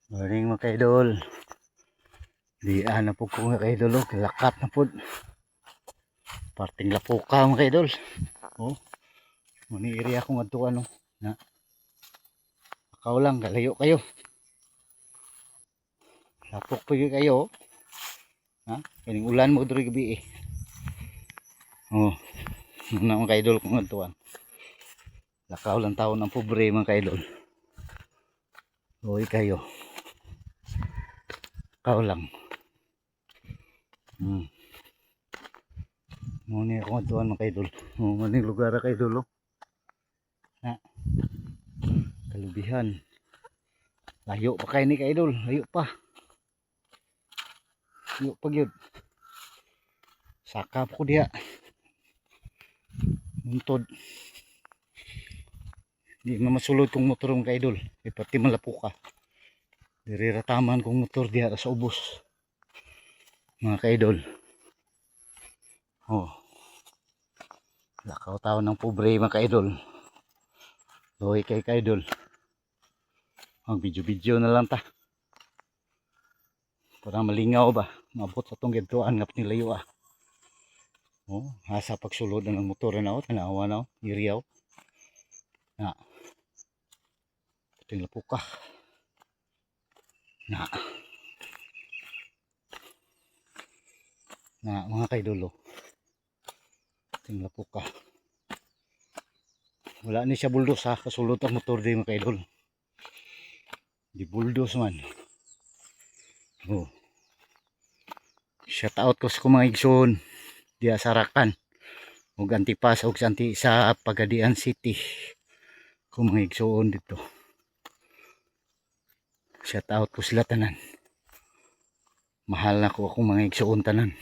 Morning mga kaidol. Di na po ko mga kaidol. Lakat na po. Parting lapuka mga kaidol. Oh, mani area ko nga ito ano. Na. Akaw lang, kalayo kayo. Lapok pa kayo. Ha? Kaning ulan mo diri gabi eh. Oh, muna mga kaidol ko nga ito. Lakaw lang taon ng pobre mga kaidol. Uy kayo. Akaw lang. Muna ako nga ito mga kaidol. Oh, maning lugar kaidol. Ha? Kalubihan. Layo pa kayo ni kaidol. Layo pa. Layo pa yun. Sakap ko diya. Untod. Di na masulod kong motor mga kaidol. Pati malapo ka. Dirirataman kong motor diya sa ubos. Mga kaidol. Oh. Lakaw tao ng pobre mga kaidol. Loy kay kaidol. Ang video-video na lang ta. Para malingaw ba. Mabot sa itong gintuan nga pinilayo ah. Oh, hasa pagsulod ng motor na ako. Tanawa na ako. Iriyaw. Na. Pating lapuka. Na. Na mga kaidol. Pating lapuka. Wala ni siya buldos ha. Kasulod ang motor din mga kaidol. Di buldos man. Oh. Shout out ko sa mga igsoon. Diya Sarakan. Ug Antipas ug sa Pagadian City. Kung mga igsoon dito. Shout out ko sila tanan. Mahal na ko akong mga igsoon tanan.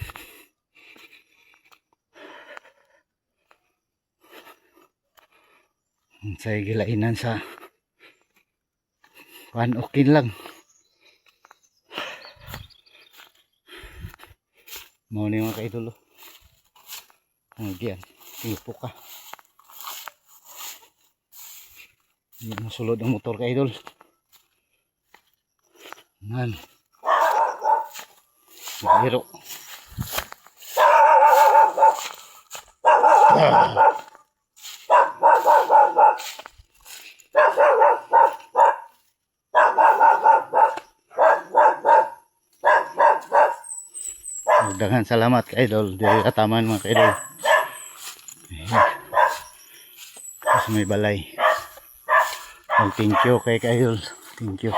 Sa gilainan sa okay lang. Mau ni mga kaidol. Diyan, ilupo ka. Hindi masulod ang motor kaidol. Nan. Biro. Dengan salamat kaidol diri kataman mga kaidol. Sa may balay. Thank you kay kaidol. Thank you.